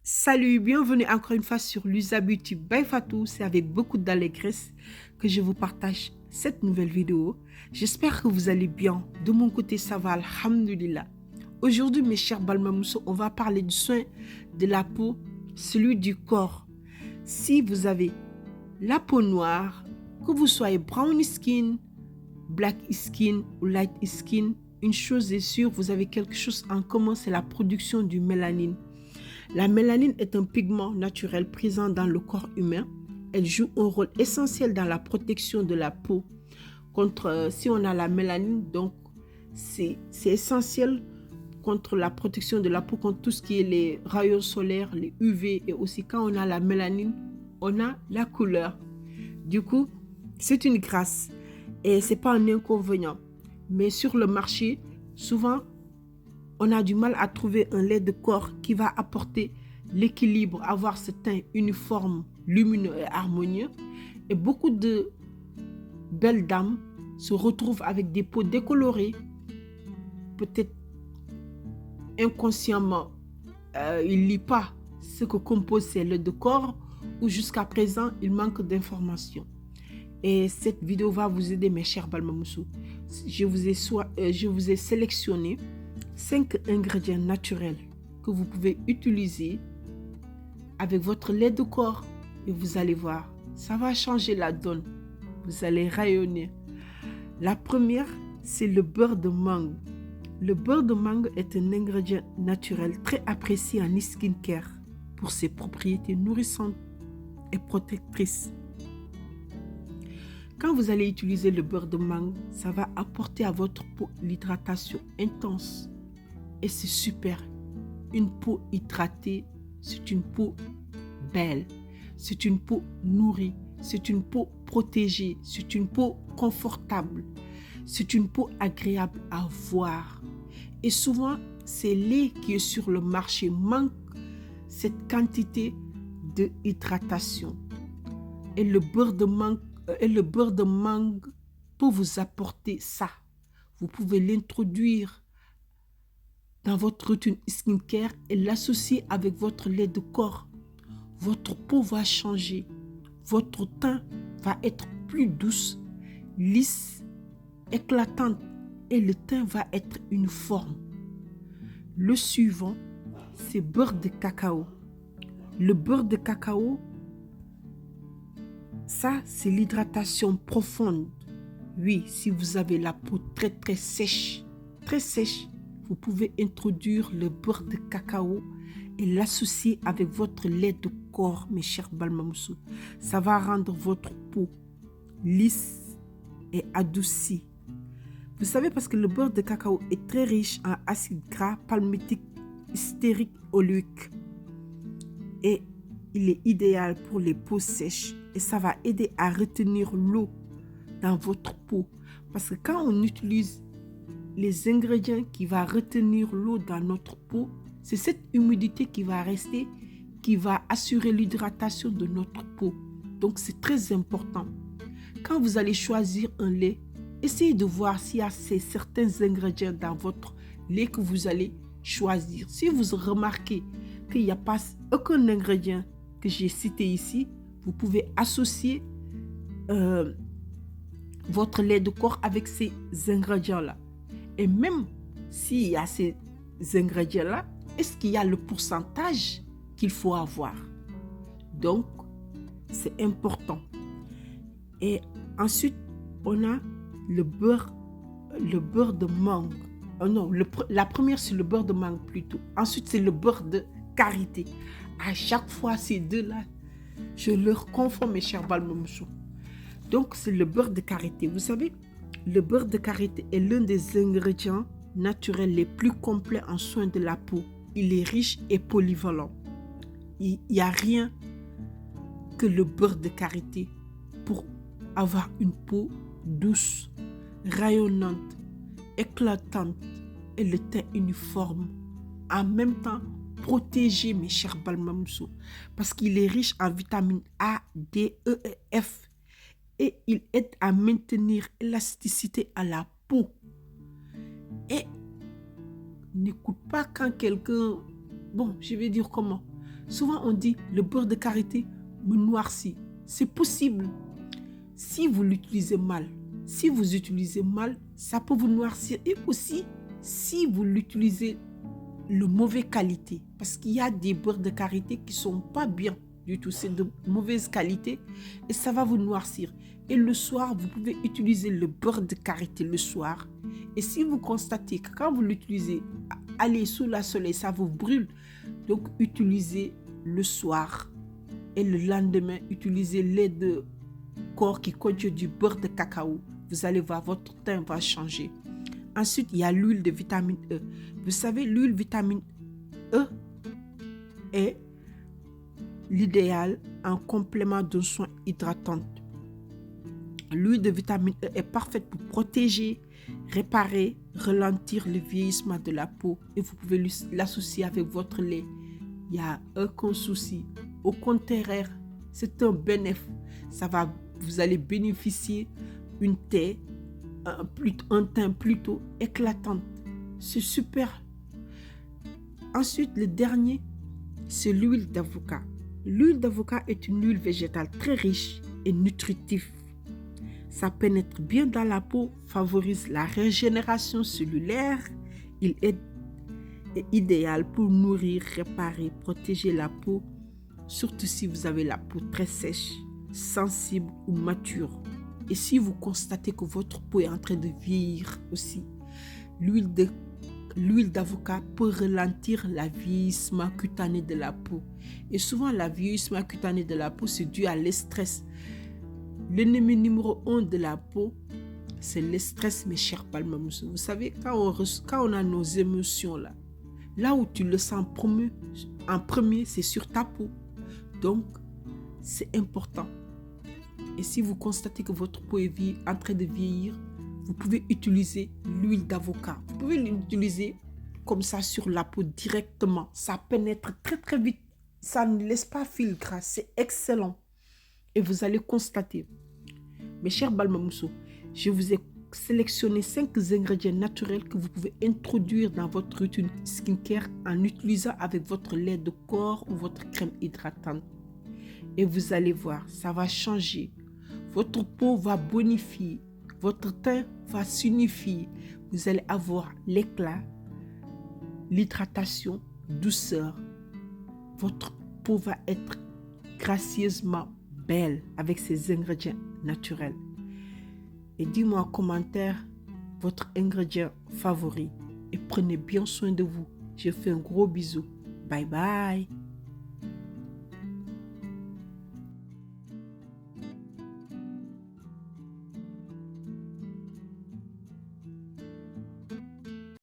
Salut, bienvenue encore une fois sur Lusa Beauty by Fatou. C'est avec beaucoup d'allégresse que je vous partage cette nouvelle vidéo. J'espère que vous allez bien. De mon côté, ça va, alhamdulillah. Aujourd'hui, mes chers Balmamousso, on va parler du soin de la peau, celui du corps. Si vous avez la peau noire, que vous soyez brown skin, black skin ou light skin, une chose est sûre, vous avez quelque chose en commun, c'est la production du mélanine. La mélanine est un pigment naturel présent dans le corps humain. Elle joue un rôle essentiel dans la protection de la peau si on a la mélanine, donc c'est essentiel contre la protection de la peau contre tout ce qui est les rayons solaires, les UV, et aussi quand on a la mélanine, on a la couleur. Du coup, c'est une grâce et c'est pas un inconvénient. Mais sur le marché, souvent, on a du mal à trouver un lait de corps qui va apporter l'équilibre, avoir ce teint uniforme, lumineux et harmonieux. Et beaucoup de belles dames se retrouvent avec des peaux décolorées. Peut-être inconsciemment, ils ne lisent pas ce que compose ces laits de corps ou jusqu'à présent, il manque d'informations. Et cette vidéo va vous aider, mes chers Balmamoussou. Je vous ai sélectionné 5 ingrédients naturels que vous pouvez utiliser avec votre lait de corps et vous allez voir, ça va changer la donne. Vous allez rayonner. La première, c'est le beurre de mangue. Le beurre de mangue est un ingrédient naturel très apprécié en skincare pour ses propriétés nourrissantes et protectrices. Quand vous allez utiliser le beurre de mangue, ça va apporter à votre peau l'hydratation intense. Et c'est super. Une peau hydratée, c'est une peau belle. C'est une peau nourrie. C'est une peau protégée. C'est une peau confortable. C'est une peau agréable à voir. Et souvent, ces laits qui est sur le marché manquent cette quantité de hydratation. Et le beurre de mangue peut vous apporter ça. Vous pouvez l'introduire dans votre routine skincare et l'associer avec votre lait de corps. Votre peau va changer. Votre teint va être plus douce, lisse, éclatante et le teint va être uniforme. Le suivant, c'est beurre de cacao. Le beurre de cacao, ça, c'est l'hydratation profonde. Oui, si vous avez la peau très sèche, vous pouvez introduire le beurre de cacao et l'associer avec votre lait de corps, mes chers Balmamoussou. Ça va rendre votre peau lisse et adoucie. Vous savez, parce que le beurre de cacao est très riche en acides gras palmitique, stérique, oléique. Et il est idéal pour les peaux sèches et ça va aider à retenir l'eau dans votre peau. Parce que quand on utilise les ingrédients qui vont retenir l'eau dans notre peau, c'est cette humidité qui va rester, qui va assurer l'hydratation de notre peau. Donc c'est très important. Quand vous allez choisir un lait, essayez de voir s'il y a certains ingrédients dans votre lait que vous allez choisir. Si vous remarquez qu'il n'y a pas aucun ingrédient que j'ai cité ici, vous pouvez associer votre lait de corps avec ces ingrédients-là. Et même s'il y a ces ingrédients-là, est-ce qu'il y a le pourcentage qu'il faut avoir? Donc, c'est important. Et ensuite, on a le beurre de mangue. Oh non, la première, c'est le beurre de mangue plutôt. Ensuite, c'est le beurre de karité. À chaque fois, ces deux-là, je leur confonds, mes chers Balmamoussou. Donc, c'est le beurre de karité. Vous savez, le beurre de karité est l'un des ingrédients naturels les plus complets en soins de la peau. Il est riche et polyvalent. Il n'y a rien que le beurre de karité pour avoir une peau douce, rayonnante, éclatante et le teint uniforme. En même temps, protégé, mes chers Balmamoussou, parce qu'il est riche en vitamines A, D, E et F. Et il aide à maintenir l'élasticité à la peau. Et n'écoute pas quand quelqu'un, bon, je vais dire comment, Souvent, on dit le beurre de karité me noircit. C'est possible. Si vous l'utilisez mal, ça peut vous noircir. Et aussi, si vous l'utilisez de mauvaise qualité, parce qu'il y a des beurres de karité qui ne sont pas bien du tout, c'est de mauvaise qualité et ça va vous noircir. Et le soir, vous pouvez utiliser le beurre de karité le soir. Et si vous constatez que quand vous l'utilisez, allez sous le soleil, ça vous brûle, donc utilisez le soir. Et le lendemain, utilisez lait de corps qui contient du beurre de cacao. Vous allez voir, votre teint va changer. Ensuite, il y a l'huile de vitamine E. Vous savez, l'huile vitamine E est l'idéal en complément d'un soin hydratant. L'huile de vitamine E est parfaite pour protéger, réparer, ralentir le vieillissement de la peau et vous pouvez l'associer avec votre lait. Il n'y a aucun souci. Au contraire, c'est un bénéfice. Vous allez bénéficier d'un teint plutôt éclatant. C'est super. Ensuite, le dernier, c'est l'huile d'avocat. L'huile d'avocat est une huile végétale très riche et nutritive. Ça pénètre bien dans la peau, favorise la régénération cellulaire. Il est idéal pour nourrir, réparer, protéger la peau, surtout si vous avez la peau très sèche, sensible ou mature. Et si vous constatez que votre peau est en train de vieillir aussi, l'huile d'avocat peut ralentir le vieillissement cutané de la peau. Et souvent, le vieillissement cutané de la peau, c'est dû à l'estress. L'ennemi numéro 1 de la peau, c'est le stress, mes chers Balmamoussou. Vous savez, quand on a nos émotions là où tu le sens en premier, c'est sur ta peau. Donc, c'est important. Et si vous constatez que votre peau est en train de vieillir, vous pouvez utiliser l'huile d'avocat. Vous pouvez l'utiliser comme ça sur la peau directement. Ça pénètre très très vite. Ça ne laisse pas fil gras. C'est excellent. Et vous allez constater. Mes chers Balmamoussou, je vous ai sélectionné 5 ingrédients naturels que vous pouvez introduire dans votre routine skincare en utilisant avec votre lait de corps ou votre crème hydratante. Et vous allez voir, ça va changer. Votre peau va bonifier. Votre teint va s'unifier. Vous allez avoir l'éclat, l'hydratation, douceur. Votre peau va être gracieusement belle avec ces ingrédients naturels. Et dis-moi en commentaire votre ingrédient favori. Et prenez bien soin de vous. Je fais un gros bisou. Bye bye.